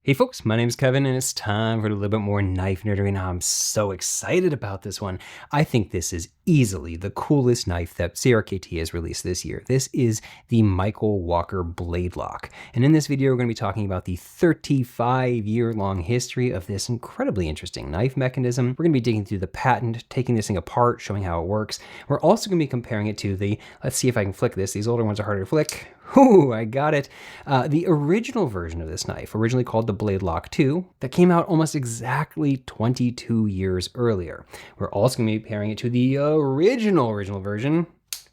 Hey folks, my name's Kevin and it's time for a little bit more knife nerdery and I'm so excited about this one. I think this is easily the coolest knife that CRKT has released this year. This is the Michael Walker Blade Lock. And in this video, we're going to be talking about the 35-year-long history of this incredibly interesting knife mechanism. We're going to be digging through the patent, taking this thing apart, showing how it works. We're also going to be comparing it to the, let's see if I can flick this. These older ones are harder to flick. Ooh, I got it. The original version of this knife, originally called the BladeLOCK II, that came out almost exactly 22 years earlier. We're also going to be comparing it to the original version.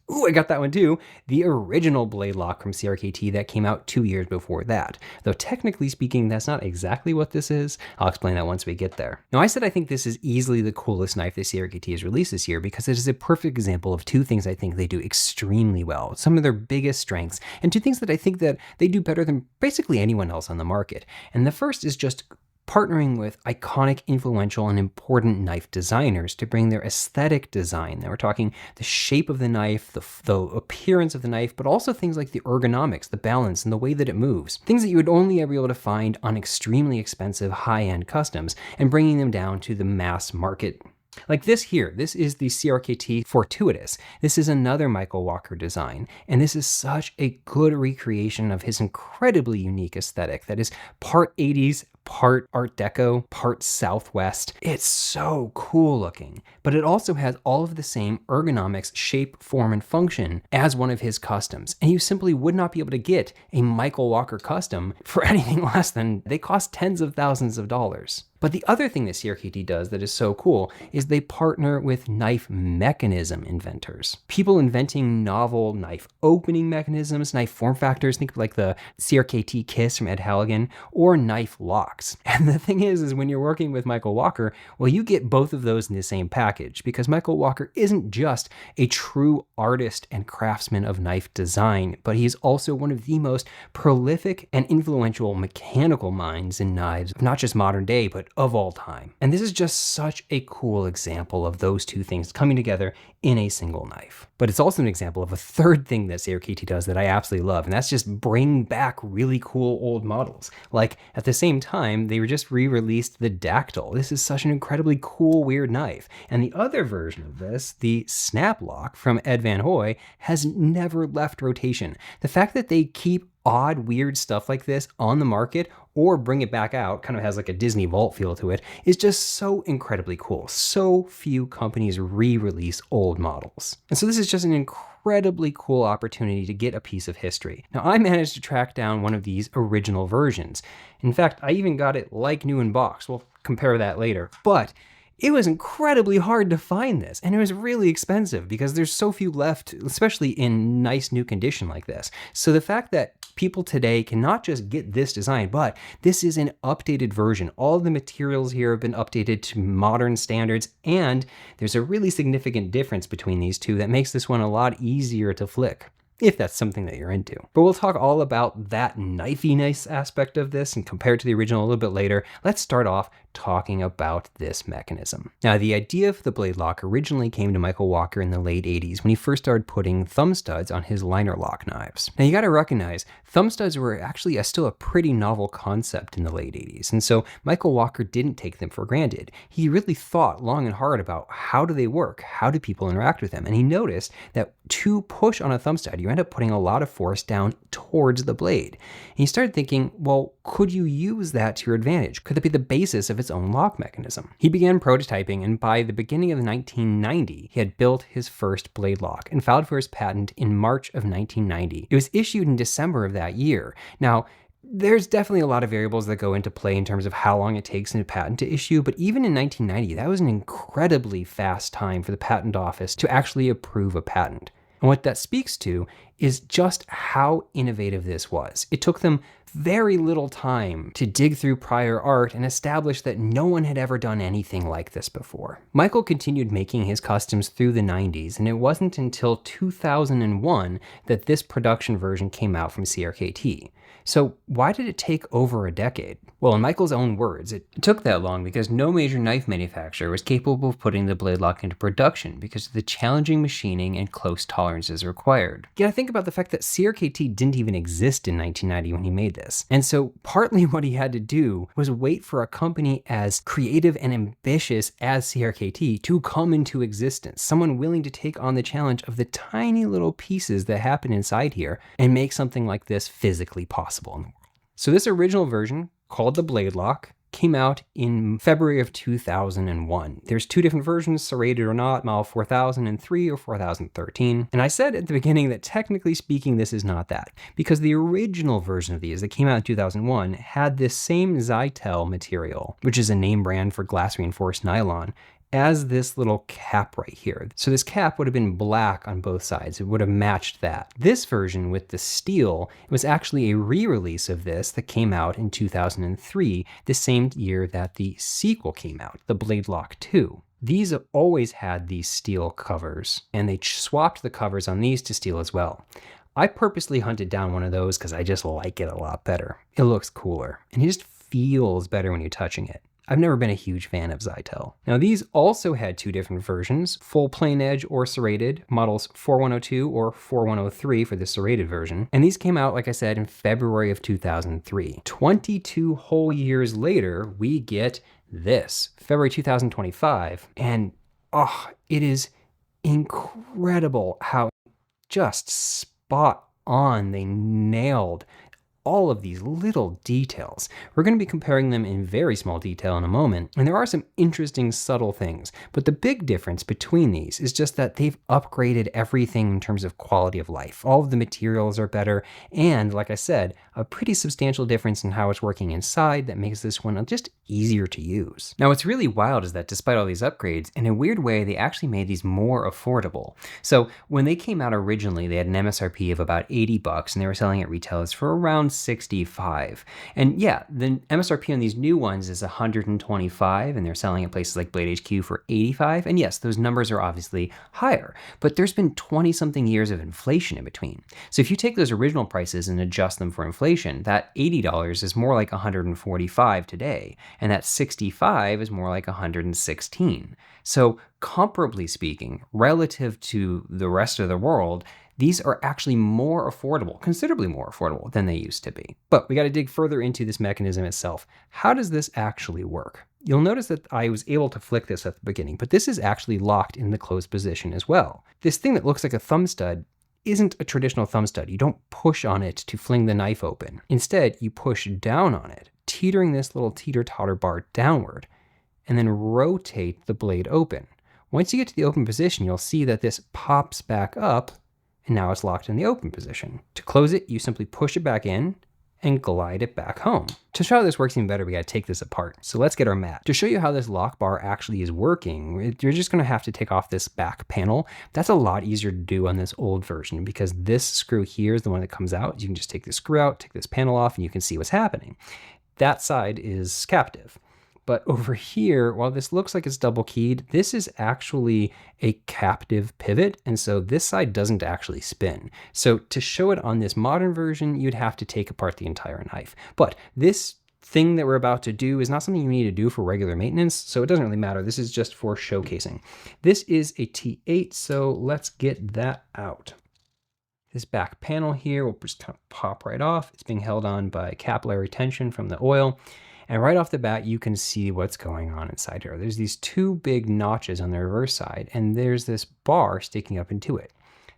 Ooh, I got that one too. The original Blade Lock from CRKT that came out 2 years before that. Though technically speaking, that's not exactly what this is. I'll explain that once we get there. Now, I said I think this is easily the coolest knife that CRKT has released this year because it is a perfect example of two things I think they do extremely well, some of their biggest strengths, and two things that I think that they do better than basically anyone else on the market. And the first is just partnering with iconic, influential, and important knife designers to bring their aesthetic design. Now we're talking the shape of the knife, the appearance of the knife, but also things like the ergonomics, the balance, and the way that it moves. Things that you would only ever be able to find on extremely expensive high-end customs, and bringing them down to the mass market. Like this here, this is the CRKT Fortuitous. This is another Michael Walker design, and this is such a good recreation of his incredibly unique aesthetic that is part 80s, part Art Deco, part Southwest. It's so cool looking, but it also has all of the same ergonomics, shape, form, and function as one of his customs. And you simply would not be able to get a Michael Walker custom for anything less than, they cost tens of thousands of dollars. But the other thing that CRKT does that is so cool is they partner with knife mechanism inventors. People inventing novel knife opening mechanisms, knife form factors, think of like the CRKT Kiss from Ed Halligan, or knife locks. And the thing is when you're working with Michael Walker, well, you get both of those in the same package because Michael Walker isn't just a true artist and craftsman of knife design, but he's also one of the most prolific and influential mechanical minds in knives of not just modern day, but of all time. And this is just such a cool example of those two things coming together in a single knife. But it's also an example of a third thing that CRKT does that I absolutely love, and that's just bring back really cool old models. Like at the same time, they just re-released the Dactyl. This is such an incredibly cool, weird knife. And the other version of this, the Snap Lock from Ed Van Hoy, has never left rotation. The fact that they keep odd, weird stuff like this on the market or bring it back out, kind of has like a Disney Vault feel to it, is just so incredibly cool. So few companies re-release old models. And so this is just an incredibly cool opportunity to get a piece of history. Now, I managed to track down one of these original versions. In fact, I even got it like new in box. We'll compare that later. But it was incredibly hard to find this, and it was really expensive because there's so few left, especially in nice new condition like this. So the fact that people today can not just get this design, but this is an updated version. All the materials here have been updated to modern standards, and there's a really significant difference between these two that makes this one a lot easier to flick, if that's something that you're into. But we'll talk all about that knifey-nice aspect of this and compare it to the original a little bit later. Let's start off talking about this mechanism. Now, the idea for the Blade Lock originally came to Michael Walker in the late 80s when he first started putting thumb studs on his liner lock knives. Now, you gotta recognize, thumb studs were actually still a pretty novel concept in the late 80s, and so Michael Walker didn't take them for granted. He really thought long and hard about how do they work, how do people interact with them, and he noticed that to push on a thumb stud, you end up putting a lot of force down towards the blade. And he started thinking, well, could you use that to your advantage? Could that be the basis of its own lock mechanism? He began prototyping, and by the beginning of 1990, he had built his first blade lock and filed for his patent in March of 1990. It was issued in December of that year. Now, there's definitely a lot of variables that go into play in terms of how long it takes a patent to issue, but even in 1990, that was an incredibly fast time for the patent office to actually approve a patent. And what that speaks to is just how innovative this was. It took them very little time to dig through prior art and establish that no one had ever done anything like this before. Michael continued making his customs through the 90s, and it wasn't until 2001 that this production version came out from CRKT. So why did it take over a decade? Well, in Michael's own words, it took that long because no major knife manufacturer was capable of putting the blade lock into production because of the challenging machining and close tolerances required. Yet I think about the fact that CRKT didn't even exist in 1990 when he made this. And so partly what he had to do was wait for a company as creative and ambitious as CRKT to come into existence. Someone willing to take on the challenge of the tiny little pieces that happen inside here and make something like this physically possible in the world. So this original version, called the BladeLOCK, came out in February of 2001. There's two different versions, serrated or not, model 4003 or 4013. And I said at the beginning that technically speaking, this is not that, because the original version of these that came out in 2001 had this same Zytel material, which is a name brand for glass reinforced nylon, as this little cap right here. So this cap would have been black on both sides. It would have matched that. This version with the steel was actually a re-release of this that came out in 2003, the same year that the sequel came out, the BladeLOCK II. These have always had these steel covers, and they swapped the covers on these to steel as well. I purposely hunted down one of those because I just like it a lot better. It looks cooler, and it just feels better when you're touching it. I've never been a huge fan of Zytel. Now these also had two different versions, full plain edge or serrated, models 4102 or 4103 for the serrated version. And these came out, like I said, in February of 2003. 22 whole years later, we get this, February 2025. And it is incredible how just spot on they nailed all of these little details. We're going to be comparing them in very small detail in a moment, and there are some interesting subtle things, but the big difference between these is just that they've upgraded everything in terms of quality of life. All of the materials are better, and like I said, a pretty substantial difference in how it's working inside that makes this one just easier to use. Now what's really wild is that despite all these upgrades, in a weird way, they actually made these more affordable. So when they came out originally, they had an MSRP of about $80, and they were selling at retailers for around $65. And yeah, the MSRP on these new ones is $125, and they're selling at places like Blade HQ for $85. And yes, those numbers are obviously higher, but there's been 20 something years of inflation in between. So if you take those original prices and adjust them for inflation, that $80 is more like $145 today, and that $65 is more like $116. So comparably speaking, relative to the rest of the world, these are actually more affordable, considerably more affordable than they used to be. But we got to dig further into this mechanism itself. How does this actually work? You'll notice that I was able to flick this at the beginning, but this is actually locked in the closed position as well. This thing that looks like a thumb stud isn't a traditional thumb stud. You don't push on it to fling the knife open. Instead, you push down on it, teetering this little teeter-totter bar downward, and then rotate the blade open. Once you get to the open position, you'll see that this pops back up, and now it's locked in the open position. To close it, you simply push it back in and glide it back home. To show how this works even better, we gotta take this apart. So let's get our mat. To show you how this lock bar actually is working, you're just gonna have to take off this back panel. That's a lot easier to do on this old version because this screw here is the one that comes out. You can just take the screw out, take this panel off, and you can see what's happening. That side is captive. But over here, while this looks like it's double keyed, this is actually a captive pivot. And so this side doesn't actually spin. So to show it on this modern version, you'd have to take apart the entire knife. But this thing that we're about to do is not something you need to do for regular maintenance. So it doesn't really matter. This is just for showcasing. This is a T8. So let's get that out. This back panel here will just kind of pop right off. It's being held on by capillary tension from the oil. And right off the bat, you can see what's going on inside here. There's these two big notches on the reverse side, and there's this bar sticking up into it.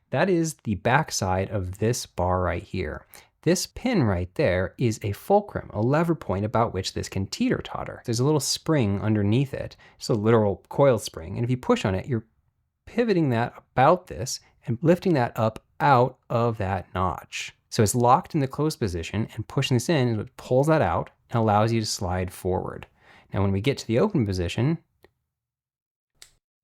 That is the back side of this bar right here. This pin right there is a fulcrum, a lever point about which this can teeter-totter. There's a little spring underneath it. It's a literal coil spring. And if you push on it, you're pivoting that about this and lifting that up out of that notch. So it's locked in the closed position, and pushing this in is what pulls that out and allows you to slide forward. Now when we get to the open position,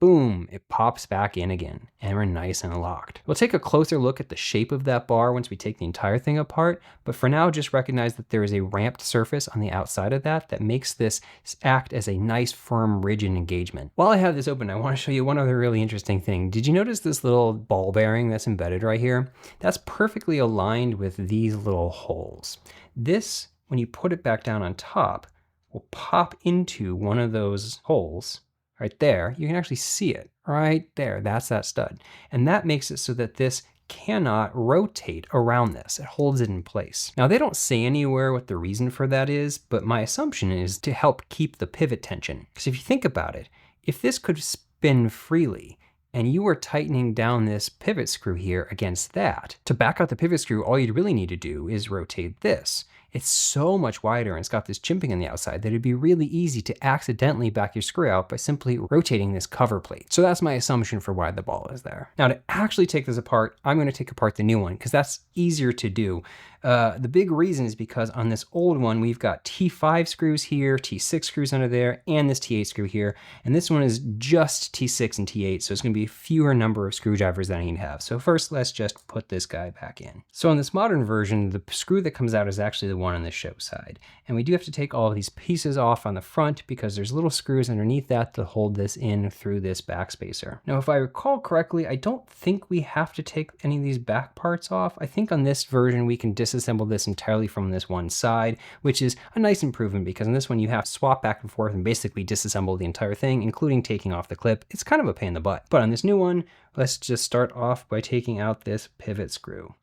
boom, it pops back in again, and we're nice and locked. We'll take a closer look at the shape of that bar once we take the entire thing apart, but for now, just recognize that there is a ramped surface on the outside of that makes this act as a nice, firm, rigid engagement. While I have this open, I want to show you one other really interesting thing. Did you notice this little ball bearing that's embedded right here? That's perfectly aligned with these little holes. This, when you put it back down on top, will pop into one of those holes right there. You can actually see it right there. That's that stud. And that makes it so that this cannot rotate around this. It holds it in place. Now they don't say anywhere what the reason for that is, but my assumption is to help keep the pivot tension. Because if you think about it, if this could spin freely, and you were tightening down this pivot screw here against that, to back out the pivot screw, all you'd really need to do is rotate this. It's so much wider and it's got this chimping on the outside that it'd be really easy to accidentally back your screw out by simply rotating this cover plate. So that's my assumption for why the ball is there. Now to actually take this apart, I'm going to take apart the new one because that's easier to do. The big reason is because on this old one, we've got T5 screws here, T6 screws under there, and this T8 screw here. And this one is just T6 and T8, so it's going to be a fewer number of screwdrivers than I need to have. So first, let's just put this guy back in. So on this modern version, the screw that comes out is actually the one on the show side. And we do have to take all of these pieces off on the front because there's little screws underneath that to hold this in through this backspacer. Now, if I recall correctly, I don't think we have to take any of these back parts off. I think on this version, we can disassemble this entirely from this one side, which is a nice improvement because in this one, you have to swap back and forth and basically disassemble the entire thing, including taking off the clip. It's kind of a pain in the butt. But on this new one, let's just start off by taking out this pivot screw.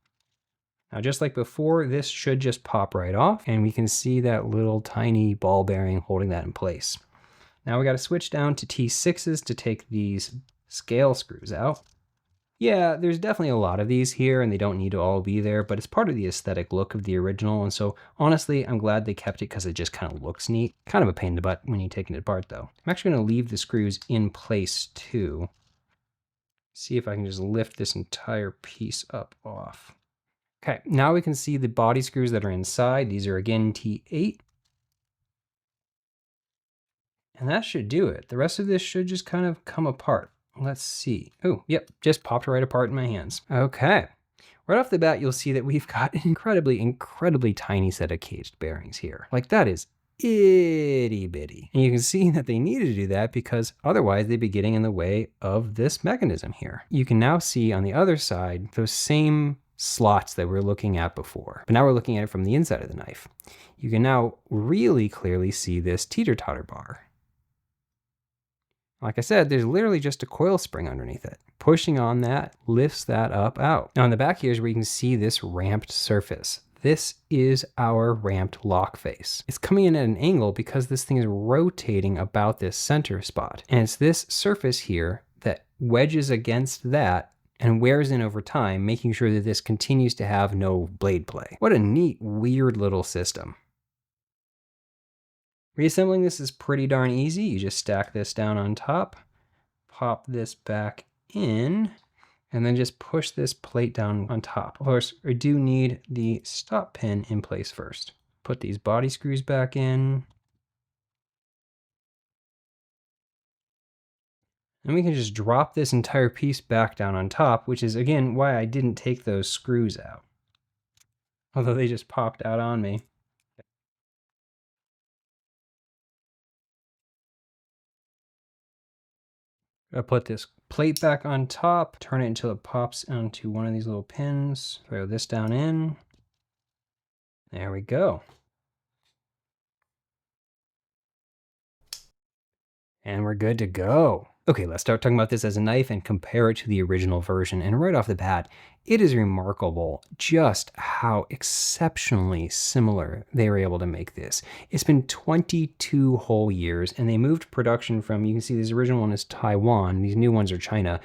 Now, just like before, this should just pop right off, and we can see that little tiny ball bearing holding that in place. Now we got to switch down to T6s to take these scale screws out. Yeah, there's definitely a lot of these here, and they don't need to all be there, but it's part of the aesthetic look of the original, and so honestly, I'm glad they kept it because it just kind of looks neat. Kind of a pain in the butt when you're taking it apart, though. I'm actually going to leave the screws in place, too. See if I can just lift this entire piece up off. Okay, now we can see the body screws that are inside. These are again T8. And that should do it. The rest of this should just kind of come apart. Let's see. Oh, yep, just popped right apart in my hands. Okay. Right off the bat, you'll see that we've got an incredibly tiny set of caged bearings here. Like that is itty bitty. And you can see that they needed to do that because otherwise they'd be getting in the way of this mechanism here. You can now see on the other side, those same slots that we were looking at before, but now we're looking at it from the inside of the knife. You can now really clearly see this teeter-totter bar. Like I said, there's literally just a coil spring underneath it. Pushing on that lifts that up out. Now on the back here is where you can see this ramped surface. This is our ramped lock face. It's coming in at an angle because this thing is rotating about this center spot. And it's this surface here that wedges against that and wears in over time, making sure that this continues to have no blade play. What a neat, weird little system. Reassembling this is pretty darn easy. You just stack this down on top, pop this back in, and then just push this plate down on top. Of course, we do need the stop pin in place first. Put these body screws back in. And we can just drop this entire piece back down on top, which is, again, why I didn't take those screws out. Although they just popped out on me. I'll put this plate back on top, turn it until it pops onto one of these little pins. Throw this down in. There we go. And we're good to go. Okay, let's start talking about this as a knife and compare it to the original version. And right off the bat, it is remarkable just how exceptionally similar they were able to make this. It's been 22 whole years, and they moved production from, you can see this original one is Taiwan, these new ones are China.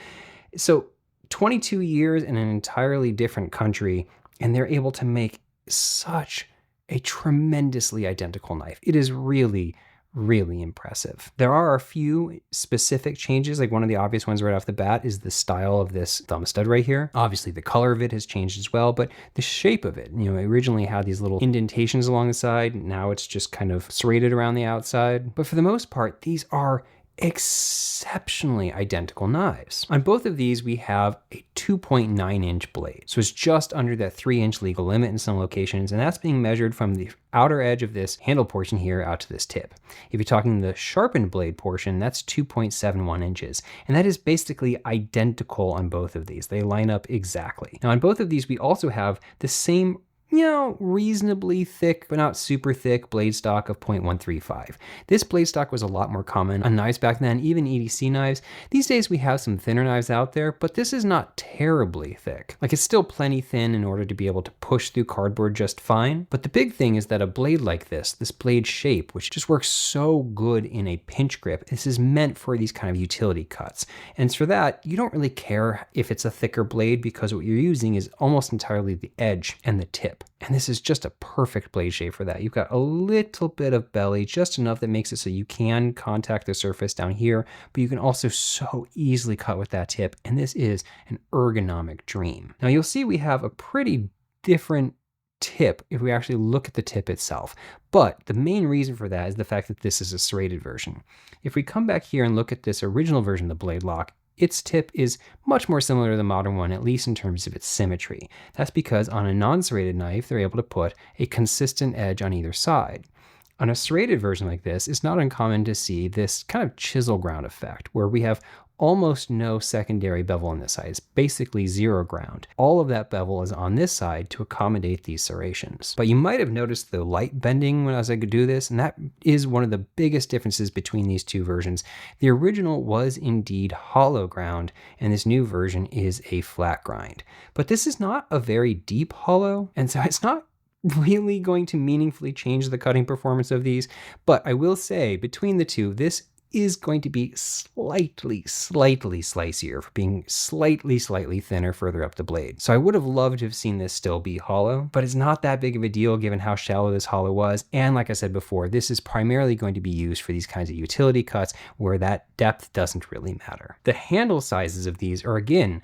So 22 years in an entirely different country, and they're able to make such a tremendously identical knife. It is really impressive. There are a few specific changes, like one of the obvious ones right off the bat is the style of this thumb stud right here. Obviously the color of it has changed as well, but the shape of it, it originally had these little indentations along the side. Now it's just kind of serrated around the outside. But for the most part, these are exceptionally identical knives. On both of these, we have a 2.9 inch blade. So it's just under that 3-inch legal limit in some locations, and that's being measured from the outer edge of this handle portion here out to this tip. If you're talking the sharpened blade portion, that's 2.71 inches. And that is basically identical on both of these. They line up exactly. Now on both of these, we also have the same reasonably thick, but not super thick blade stock of 0.135. This blade stock was a lot more common on knives back then, even EDC knives. These days we have some thinner knives out there, but this is not terribly thick. Like, it's still plenty thin in order to be able to push through cardboard just fine. But the big thing is that a blade like this blade shape, which just works so good in a pinch grip, this is meant for these kind of utility cuts. And for that, you don't really care if it's a thicker blade, because what you're using is almost entirely the edge and the tip. And this is just a perfect blade shape for that. You've got a little bit of belly, just enough that makes it so you can contact the surface down here, but you can also so easily cut with that tip. And this is an ergonomic dream. Now you'll see we have a pretty different tip if we actually look at the tip itself. But the main reason for that is the fact that this is a serrated version. If we come back here and look at this original version of the BladeLOCK, its tip is much more similar to the modern one, at least in terms of its symmetry. That's because on a non-serrated knife, they're able to put a consistent edge on either side. On a serrated version like this, it's not uncommon to see this kind of chisel ground effect, where we have almost no secondary bevel on this side. It's basically zero ground. All of that bevel is on this side to accommodate these serrations. But you might have noticed the light bending when I was able to do this, and that is one of the biggest differences between these two versions. The original was indeed hollow ground, and this new version is a flat grind. But this is not a very deep hollow, and so it's not really going to meaningfully change the cutting performance of these. But I will say, between the two, this is going to be slightly slicier for being slightly thinner further up the blade. So I would have loved to have seen this still be hollow, but it's not that big of a deal given how shallow this hollow was. And like I said before, this is primarily going to be used for these kinds of utility cuts where that depth doesn't really matter. The handle sizes of these are, again,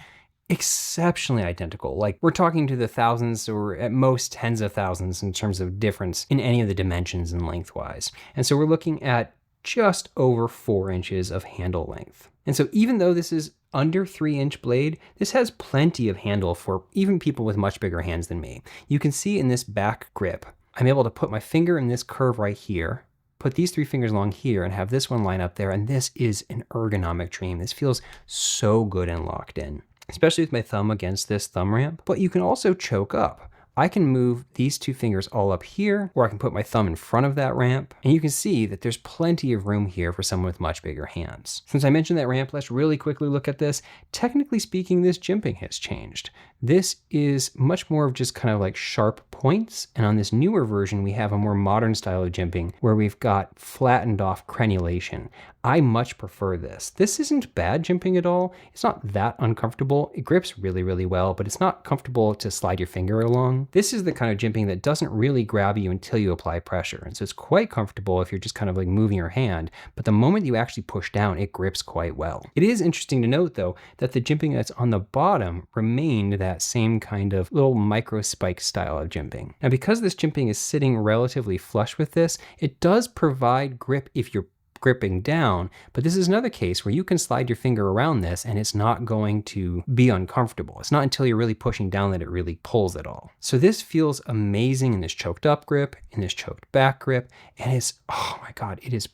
exceptionally identical. Like, we're talking to the thousands or at most tens of thousands in terms of difference in any of the dimensions and lengthwise. And so we're looking at just over 4 inches of handle length. And so even though this is under 3-inch blade, this has plenty of handle for even people with much bigger hands than me. You can see in this back grip, I'm able to put my finger in this curve right here, put these 3 fingers along here, and have this one line up there, and this is an ergonomic dream. This feels so good and locked in, especially with my thumb against this thumb ramp. But you can also choke up. I can move these 2 fingers all up here, or I can put my thumb in front of that ramp, and you can see that there's plenty of room here for someone with much bigger hands. Since I mentioned that ramp, let's really quickly look at this. Technically speaking, this jimping has changed. This is much more of just kind of like sharp points, and on this newer version, we have a more modern style of jimping where we've got flattened off crenulation. I much prefer this. This isn't bad jimping at all. It's not that uncomfortable. It grips really well, but it's not comfortable to slide your finger along. This is the kind of jimping that doesn't really grab you until you apply pressure. And so it's quite comfortable if you're just kind of like moving your hand, but the moment you actually push down, it grips quite well. It is interesting to note though, that the jimping that's on the bottom remained that same kind of little micro spike style of jimping. Now, because this jimping is sitting relatively flush with this, it does provide grip if you're gripping down, but this is another case where you can slide your finger around this and it's not going to be uncomfortable. It's not until you're really pushing down that it really pulls at all. So this feels amazing in this choked up grip, in this choked back grip, and it's, oh my God, it is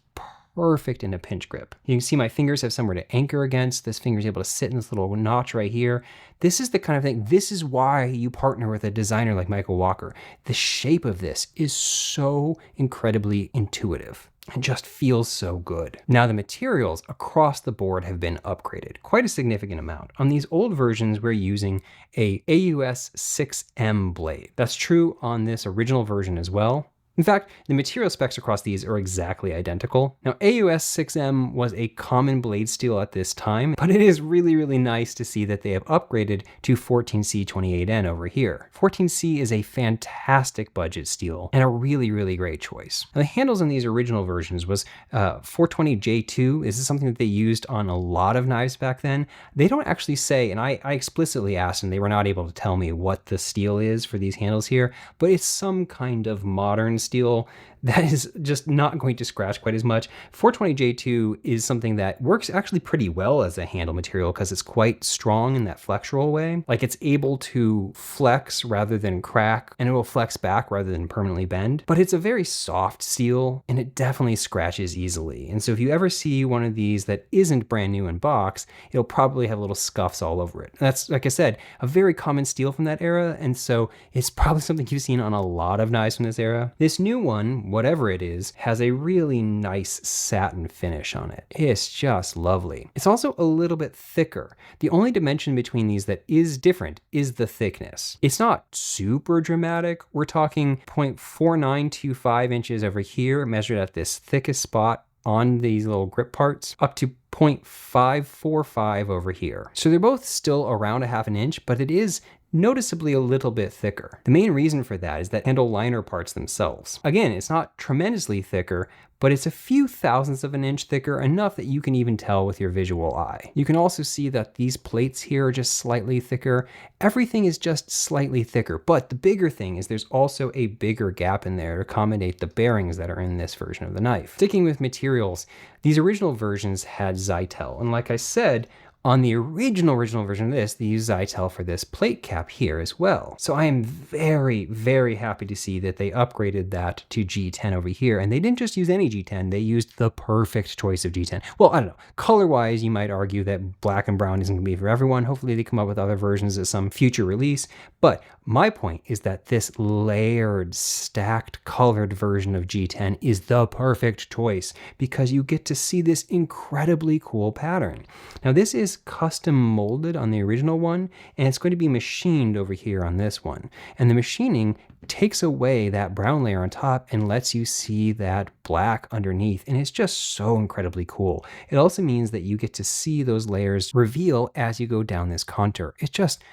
perfect in a pinch grip. You can see my fingers have somewhere to anchor against. This finger is able to sit in this little notch right here. This is the kind of thing, this is why you partner with a designer like Michael Walker. The shape of this is so incredibly intuitive. It just feels so good. Now the materials across the board have been upgraded, quite a significant amount. On these old versions, we're using a AUS 6M blade. That's true on this original version as well. In fact, the material specs across these are exactly identical. Now, AUS 6M was a common blade steel at this time, but it is really nice to see that they have upgraded to 14C28N over here. 14C is a fantastic budget steel and a really great choice. Now, the handles in these original versions was 420J2. This is something that they used on a lot of knives back then. They don't actually say, and I explicitly asked and they were not able to tell me what the steel is for these handles here, but it's some kind of modern steel that is just not going to scratch quite as much. 420J2 is something that works actually pretty well as a handle material because it's quite strong in that flexural way. Like it's able to flex rather than crack, and it will flex back rather than permanently bend. But it's a very soft steel and it definitely scratches easily. And so if you ever see one of these that isn't brand new in box, it'll probably have little scuffs all over it. And that's, like I said, a very common steel from that era. And so it's probably something you've seen on a lot of knives from this era. This new one, whatever it is, has a really nice satin finish on it. It's just lovely. It's also a little bit thicker. The only dimension between these that is different is the thickness. It's not super dramatic. We're talking 0.4925 inches over here, measured at this thickest spot on these little grip parts, up to 0.545 over here. So they're both still around a half an inch, but it is noticeably a little bit thicker. The main reason for that is that handle liner parts themselves. Again, it's not tremendously thicker, but it's a few thousandths of an inch thicker, enough that you can even tell with your visual eye. You can also see that these plates here are just slightly thicker. Everything is just slightly thicker, but the bigger thing is there's also a bigger gap in there to accommodate the bearings that are in this version of the knife. Sticking with materials, these original versions had Zytel, and like I said, on the original version of this, they use Zytel for this plate cap here as well. So I am very, very happy to see that they upgraded that to G10 over here. And they didn't just use any G10, they used the perfect choice of G10. Well, I don't know. Color-wise, you might argue that black and brown isn't going to be for everyone. Hopefully they come up with other versions at some future release. But my point is that this layered, stacked, colored version of G10 is the perfect choice because you get to see this incredibly cool pattern. Now this is custom molded on the original one, and it's going to be machined over here on this one. And the machining takes away that brown layer on top and lets you see that black underneath, and it's just so incredibly cool. It also means that you get to see those layers reveal as you go down this contour. It's just,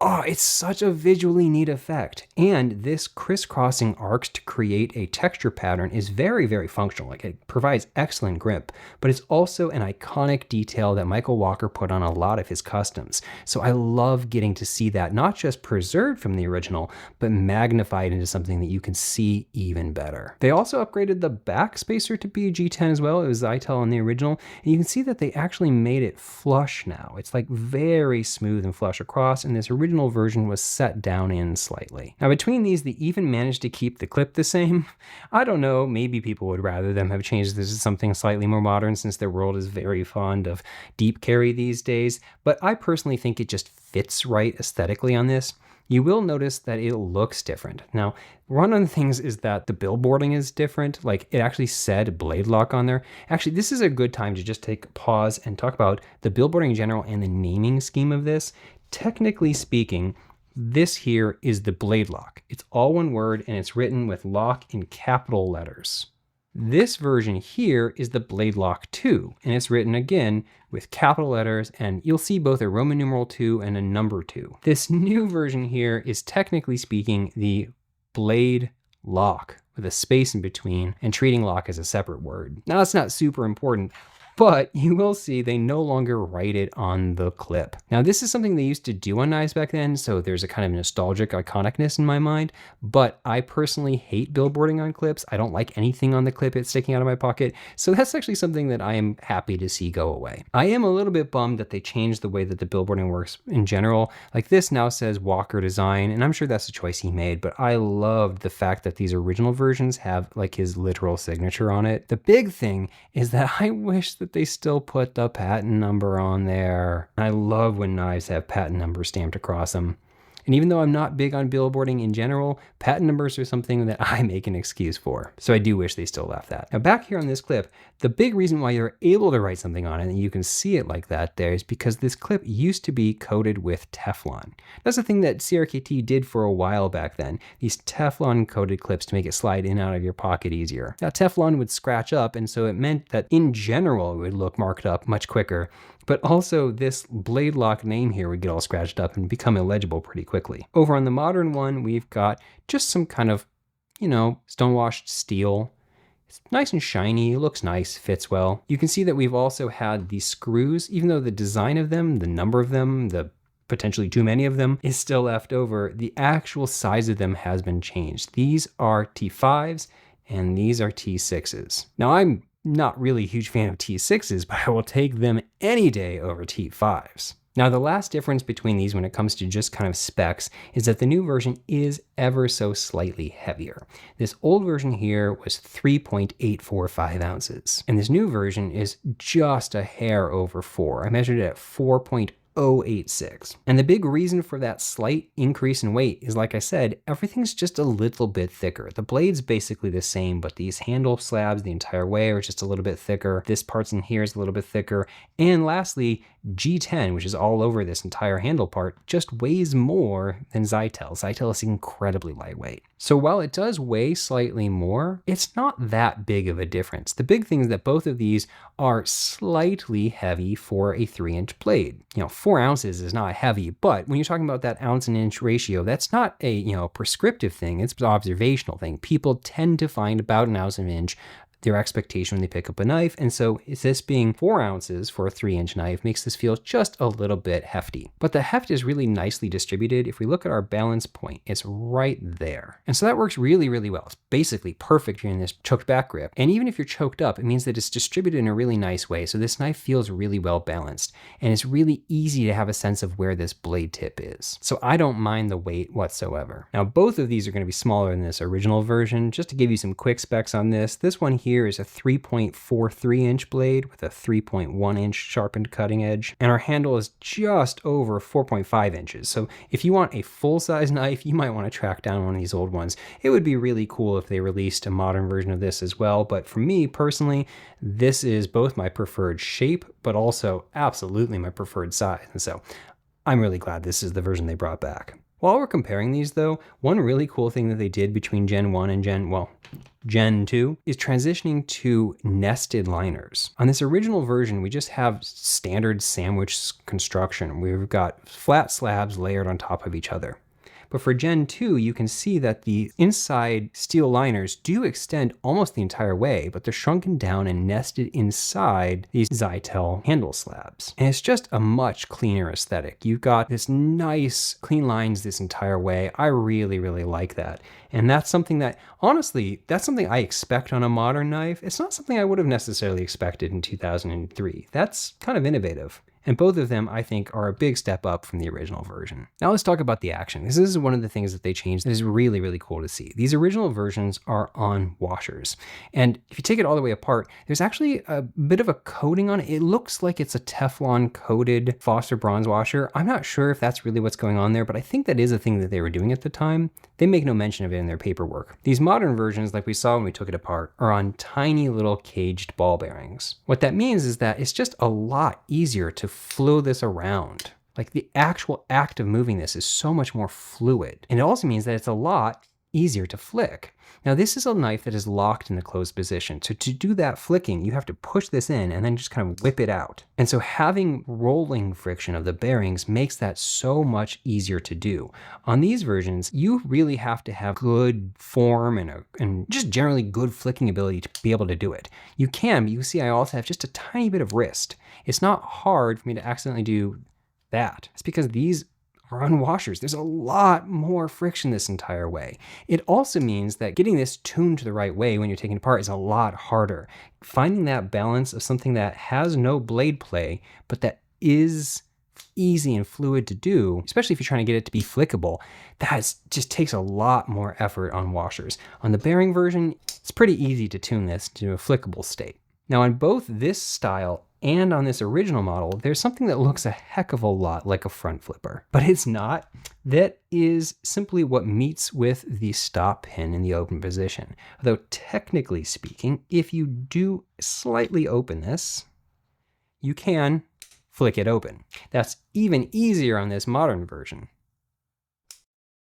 oh, it's such a visually neat effect. And this crisscrossing arcs to create a texture pattern is very, very functional. Like it provides excellent grip, but it's also an iconic detail that Michael Walker put on a lot of his customs. So I love getting to see that not just preserved from the original, but magnified into something that you can see even better. They also upgraded the back spacer to be a G10 as well. It was Zytel on the original, and you can see that they actually made it flush now. It's like very smooth and flush across, and this original version was set down in slightly. Now between these, they even managed to keep the clip the same. I don't know, maybe people would rather them have changed this to something slightly more modern since their world is very fond of deep carry these days, but I personally think it just fits right aesthetically on this. You will notice that it looks different. Now, one of the things is that the billboarding is different. Like it actually said Blade Lock on there. Actually, this is a good time to just take a pause and talk about the billboarding in general and the naming scheme of this. Technically speaking, this here is the Blade Lock. It's all one word and it's written with lock in capital letters. This version here is the BladeLOCK II, and it's written again with capital letters, and you'll see both a Roman numeral 2 and a number 2. This new version here is technically speaking the Blade Lock with a space in between and treating lock as a separate word. Now that's not super important, but you will see they no longer write it on the clip. Now this is something they used to do on knives back then, so there's a kind of nostalgic iconicness in my mind, but I personally hate billboarding on clips. I don't like anything on the clip it's sticking out of my pocket, so that's actually something that I am happy to see go away. I am a little bit bummed that they changed the way that the billboarding works in general. Like this now says Walker Design, and I'm sure that's a choice he made, but I loved the fact that these original versions have like his literal signature on it. The big thing is that I wish that they still put the patent number on there. I love when knives have patent numbers stamped across them. And even though I'm not big on billboarding in general, patent numbers are something that I make an excuse for. So I do wish they still left that. Now back here on this clip, the big reason why you're able to write something on it and you can see it like that there is because this clip used to be coated with Teflon. That's the thing that CRKT did for a while back then. These Teflon coated clips to make it slide in and out of your pocket easier. Now Teflon would scratch up, and so it meant that in general it would look marked up much quicker. But also this Blade Lock name here would get all scratched up and become illegible pretty quickly. Over on the modern one, we've got just some kind of, stonewashed steel. It's nice and shiny, looks nice, fits well. You can see that we've also had these screws, even though the design of them, the number of them, the potentially too many of them is still left over, the actual size of them has been changed. These are T5s. and these are T6s. Now, I'm not really a huge fan of T6s, but I will take them any day over T5s. Now, the last difference between these when it comes to just kind of specs is that the new version is ever so slightly heavier. This old version here was 3.845 ounces, and this new version is just a hair over 4. I measured it at 4.086. And the big reason for that slight increase in weight is, like I said, everything's just a little bit thicker. The blade's basically the same, but these handle slabs the entire way are just a little bit thicker. This part's in here is a little bit thicker. And lastly, G10, which is all over this entire handle part, just weighs more than Zytel. Zytel is incredibly lightweight. So while it does weigh slightly more, it's not that big of a difference. The big thing is that both of these are slightly heavy for a 3-inch blade. 4 ounces is not heavy, but when you're talking about that ounce and inch ratio, that's not a prescriptive thing, it's an observational thing. People tend to find about an ounce and an inch their expectation when they pick up a knife, and so this being 4 ounces for a 3-inch knife makes this feel just a little bit hefty. But the heft is really nicely distributed. If we look at our balance point, it's right there. And so that works really, really well. It's basically perfect here in this choked back grip. And even if you're choked up, it means that it's distributed in a really nice way. So this knife feels really well balanced, and it's really easy to have a sense of where this blade tip is. So I don't mind the weight whatsoever. Now, both of these are going to be smaller than this original version. Just to give you some quick specs on this one here is a 3.43 inch blade with a 3.1 inch sharpened cutting edge, and our handle is just over 4.5 inches. So if you want a full-size knife, you might want to track down one of these old ones. It would be really cool if they released a modern version of this as well, but for me personally, this is both my preferred shape, but also absolutely my preferred size, and so I'm really glad this is the version they brought back. While we're comparing these though, one really cool thing that they did between Gen 1 and Gen 2 is transitioning to nested liners. On this original version, we just have standard sandwich construction. We've got flat slabs layered on top of each other. But for Gen 2, you can see that the inside steel liners do extend almost the entire way, but they're shrunken down and nested inside these Zytel handle slabs. And it's just a much cleaner aesthetic. You've got this nice clean lines this entire way. I really, really like that. And that's something that, honestly, that's something I expect on a modern knife. It's not something I would have necessarily expected in 2003. That's kind of innovative. And both of them, I think, are a big step up from the original version. Now let's talk about the action. This is one of the things that they changed that is really, really cool to see. These original versions are on washers. And if you take it all the way apart, there's actually a bit of a coating on it. It looks like it's a Teflon coated Foster bronze washer. I'm not sure if that's really what's going on there, but I think that is a thing that they were doing at the time. They make no mention of it in their paperwork. These modern versions, like we saw when we took it apart, are on tiny little caged ball bearings. What that means is that it's just a lot easier to flow this around. Like the actual act of moving this is so much more fluid. And it also means that it's a lot easier to flick. Now this is a knife that is locked in the closed position. So to do that flicking, you have to push this in and then just kind of whip it out. And so having rolling friction of the bearings makes that so much easier to do. On these versions, you really have to have good form and just generally good flicking ability to be able to do it. You can, but you see I also have just a tiny bit of wrist. It's not hard for me to accidentally do that. It's because these are on washers. There's a lot more friction this entire way. It also means that getting this tuned to the right way when you're taking it apart is a lot harder. Finding that balance of something that has no blade play, but that is easy and fluid to do, especially if you're trying to get it to be flickable, that just takes a lot more effort on washers. On the bearing version, it's pretty easy to tune this to a flickable state. Now on both this style and on this original model, there's something that looks a heck of a lot like a front flipper, but it's not. That is simply what meets with the stop pin in the open position. Although technically speaking, if you do slightly open this, you can flick it open. That's even easier on this modern version.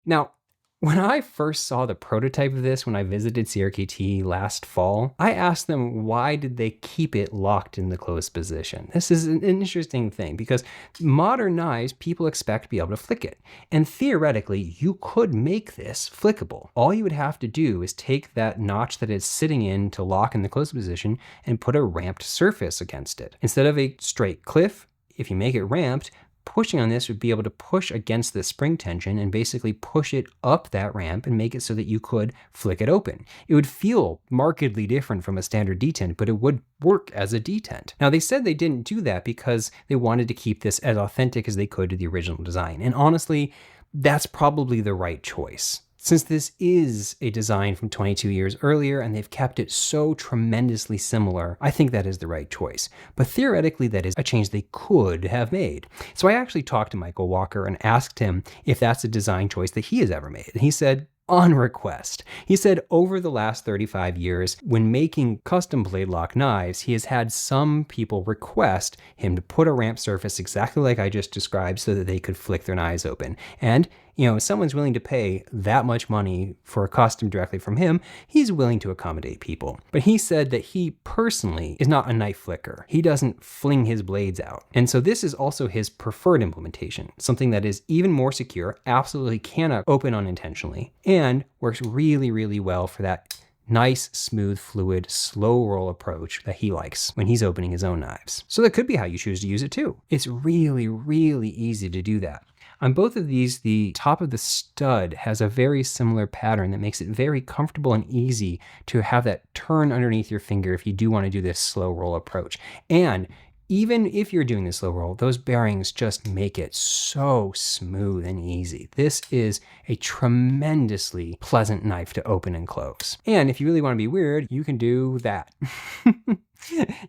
Now, when I first saw the prototype of this when I visited CRKT last fall, I asked them why did they keep it locked in the closed position. This is an interesting thing because modern knives, people expect to be able to flick it. And theoretically, you could make this flickable. All you would have to do is take that notch that it's sitting in to lock in the closed position and put a ramped surface against it. Instead of a straight cliff, if you make it ramped, pushing on this would be able to push against the spring tension and basically push it up that ramp and make it so that you could flick it open. It would feel markedly different from a standard detent, but it would work as a detent. Now, they said they didn't do that because they wanted to keep this as authentic as they could to the original design. And honestly, that's probably the right choice. Since this is a design from 22 years earlier and they've kept it so tremendously similar, I think that is the right choice. But theoretically, that is a change they could have made. So I actually talked to Michael Walker and asked him if that's a design choice that he has ever made. And he said, on request. He said over the last 35 years, when making custom blade lock knives, he has had some people request him to put a ramp surface exactly like I just described so that they could flick their knives open. And if someone's willing to pay that much money for a custom directly from him, he's willing to accommodate people. But he said that he personally is not a knife flicker. He doesn't fling his blades out. And so this is also his preferred implementation, something that is even more secure, absolutely cannot open unintentionally, and works really, really well for that nice, smooth, fluid, slow roll approach that he likes when he's opening his own knives. So that could be how you choose to use it too. It's really, really easy to do that. On both of these, the top of the stud has a very similar pattern that makes it very comfortable and easy to have that turn underneath your finger if you do want to do this slow roll approach. And even if you're doing the slow roll, those bearings just make it so smooth and easy. This is a tremendously pleasant knife to open and close. And if you really want to be weird, you can do that.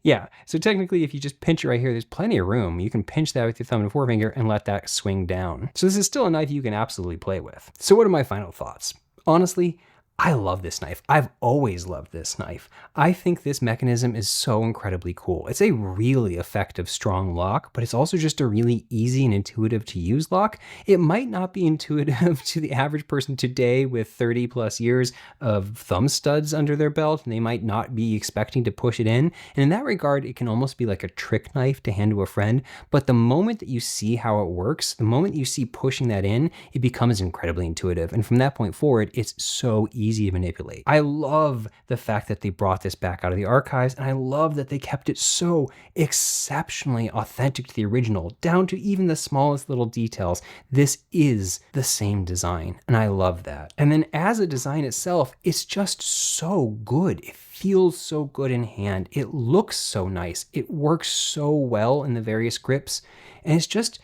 Yeah, so technically if you just pinch it right here, there's plenty of room. You can pinch that with your thumb and forefinger and let that swing down. So this is still a knife you can absolutely play with. So what are my final thoughts? Honestly, I love this knife. I've always loved this knife. I think this mechanism is so incredibly cool. It's a really effective, strong lock, but it's also just a really easy and intuitive to use lock. It might not be intuitive to the average person today with 30 plus years of thumb studs under their belt, and they might not be expecting to push it in. And in that regard, it can almost be like a trick knife to hand to a friend. But the moment that you see how it works, the moment you see pushing that in, it becomes incredibly intuitive. And from that point forward, it's so easy to manipulate. I love the fact that they brought this back out of the archives, and I love that they kept it so exceptionally authentic to the original, down to even the smallest little details. This is the same design, and I love that. And then as a design itself, it's just so good. It feels so good in hand. It looks so nice. It works so well in the various grips, and it's just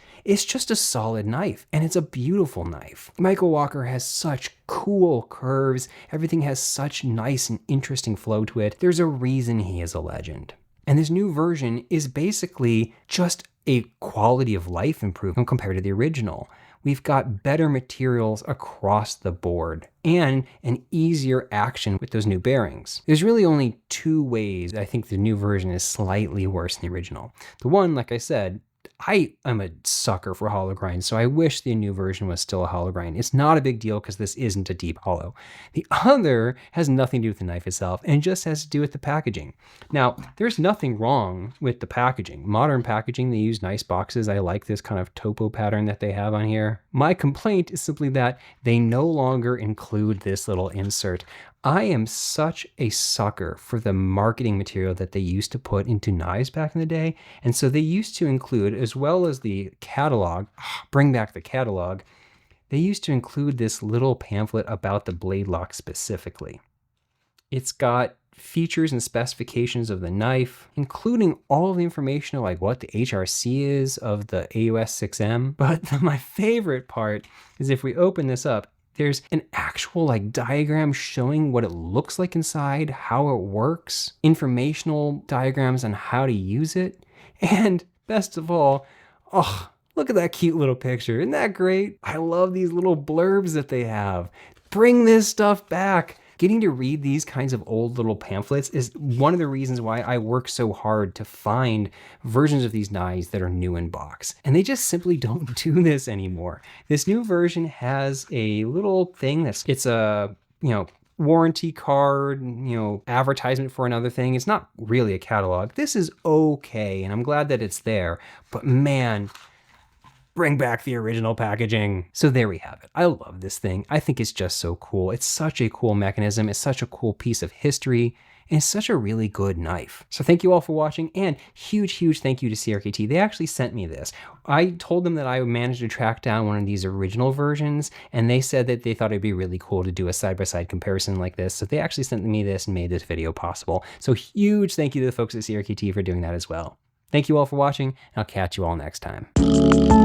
a solid knife, and it's a beautiful knife. Michael Walker has such cool curves. Everything has such nice and interesting flow to it. There's a reason he is a legend. And this new version is basically just a quality of life improvement compared to the original. We've got better materials across the board and an easier action with those new bearings. There's really only two ways I think the new version is slightly worse than the original. The one, like I said, I am a sucker for hollow grinds, so I wish the new version was still a hollow grind. It's not a big deal because this isn't a deep hollow. The other has nothing to do with the knife itself and just has to do with the packaging. Now, there's nothing wrong with the packaging. Modern packaging, they use nice boxes. I like this kind of topo pattern that they have on here. My complaint is simply that they no longer include this little insert. I am such a sucker for the marketing material that they used to put into knives back in the day. And so they used to include, as well as the catalog, bring back the catalog, they used to include this little pamphlet about the blade lock specifically. It's got features and specifications of the knife, including all the information like what the HRC is of the AUS 6M. But my favorite part is if we open this up, there's an actual diagram showing what it looks like inside, how it works, informational diagrams on how to use it, and best of all, oh, look at that cute little picture. Isn't that great? I love these little blurbs that they have. Bring this stuff back. Getting to read these kinds of old little pamphlets is one of the reasons why I work so hard to find versions of these knives that are new in box. And they just simply don't do this anymore. This new version has a little thing it's a, warranty card, advertisement for another thing. It's not really a catalog. This is okay, and I'm glad that it's there. But man, bring back the original packaging. So there we have it. I love this thing. I think it's just so cool. It's such a cool mechanism. It's such a cool piece of history. and it's such a really good knife. So thank you all for watching, and huge thank you to CRKT. They actually sent me this. I told them that I managed to track down one of these original versions, and they said that they thought it'd be really cool to do a side-by-side comparison like this. So they actually sent me this and made this video possible. So huge thank you to the folks at CRKT for doing that as well. Thank you all for watching, and I'll catch you all next time.